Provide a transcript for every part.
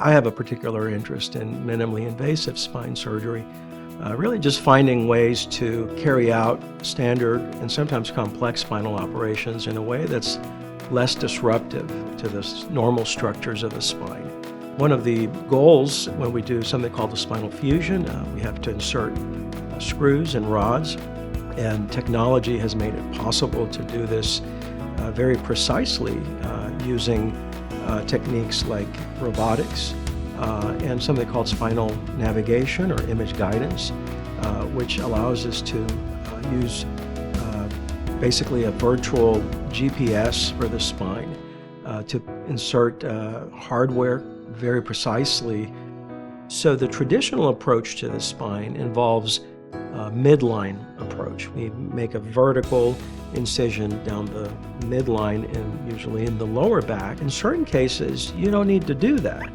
I have a particular interest in minimally invasive spine surgery, really just finding ways to carry out standard and sometimes complex spinal operations in a way that's less disruptive to the normal structures of the spine. One of the goals when we do something called the spinal fusion, we have to insert screws and rods, and technology has made it possible to do this very precisely using techniques like robotics and something called spinal navigation or image guidance, which allows us to use basically a virtual GPS for the spine to insert hardware very precisely. So the traditional approach to the spine involves a midline approach. We make a vertical incision down the midline and usually in the lower back. In certain cases, you don't need to do that.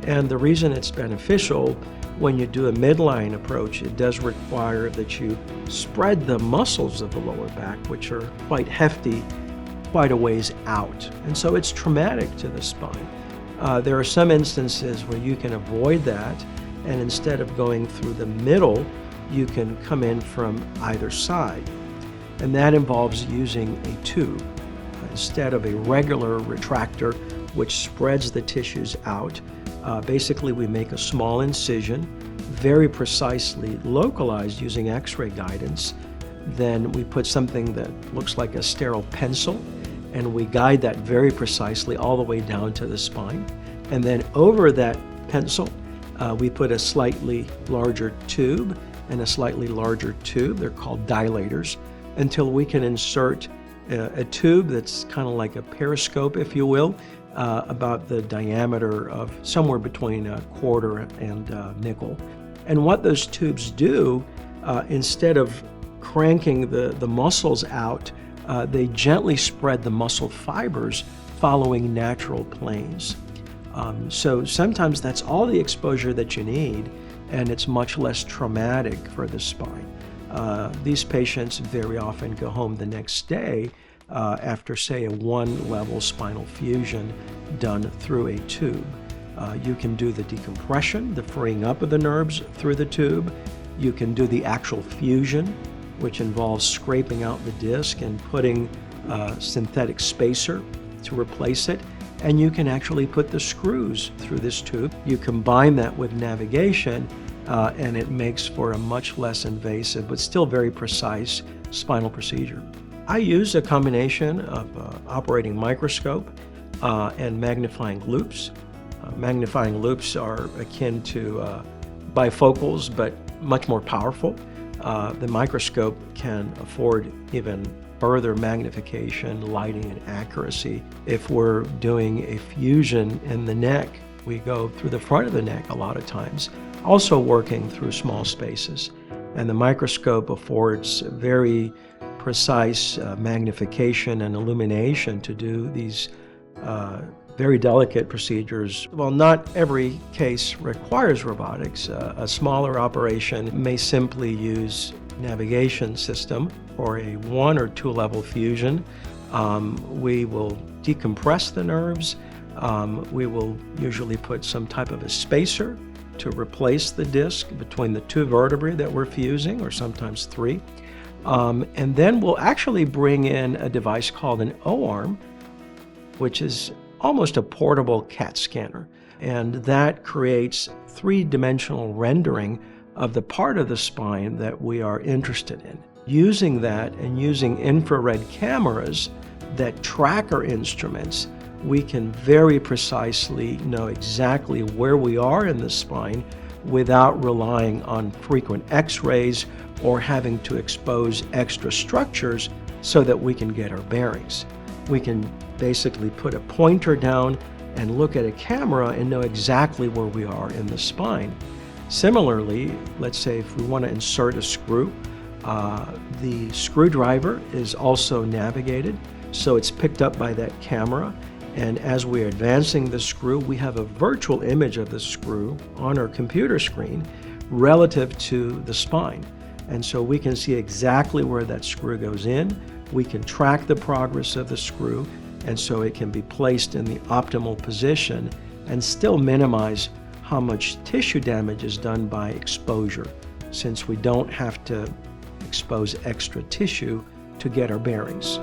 And the reason it's beneficial when you do a midline approach, it does require that you spread the muscles of the lower back, which are quite hefty, quite a ways out. And so it's traumatic to the spine. There are some instances where you can avoid that, and instead of going through the middle, you can come in from either side. And that involves using a tube instead of a regular retractor, which spreads the tissues out. Basically, we make a small incision, very precisely localized using X-ray guidance. Then we put something that looks like a sterile pencil, and we guide that very precisely all the way down to the spine. And then over that pencil, we put a slightly larger tube and a slightly larger tube. They're called dilators, until we can insert a tube that's kind of like a periscope, if you will, about the diameter of somewhere between a quarter and nickel. And what those tubes do, instead of cranking the muscles out, they gently spread the muscle fibers following natural planes. So sometimes that's all the exposure that you need, and it's much less traumatic for the spine. These patients very often go home the next day after, say, a one-level spinal fusion done through a tube. You can do the decompression, the freeing up of the nerves through the tube. You can do the actual fusion, which involves scraping out the disc and putting a synthetic spacer to replace it. And you can actually put the screws through this tube. You combine that with navigation, and it makes for a much less invasive, but still very precise spinal procedure. I use a combination of operating microscope and magnifying loops. Magnifying loops are akin to bifocals, but much more powerful. The microscope can afford even further magnification, lighting, and accuracy. If we're doing a fusion in the neck, we go through the front of the neck a lot of times, also working through small spaces. And the microscope affords very precise magnification and illumination to do these very delicate procedures. While not every case requires robotics, a smaller operation may simply use navigation system or a one or two level fusion. We will decompress the nerves. We will usually put some type of a spacer to replace the disc between the two vertebrae that we're fusing, or sometimes three. And then we'll actually bring in a device called an O-arm, which is almost a portable CAT scanner. And that creates three-dimensional rendering of the part of the spine that we are interested in. Using that and using infrared cameras that track our instruments, we can very precisely know exactly where we are in the spine without relying on frequent x-rays or having to expose extra structures so that we can get our bearings. We can basically put a pointer down and look at a camera and know exactly where we are in the spine. Similarly, let's say if we want to insert a screw, the screwdriver is also navigated, so it's picked up by that camera. And as we're advancing the screw, we have a virtual image of the screw on our computer screen relative to the spine. And so we can see exactly where that screw goes in. We can track the progress of the screw, and so it can be placed in the optimal position and still minimize how much tissue damage is done by exposure, since we don't have to expose extra tissue to get our bearings.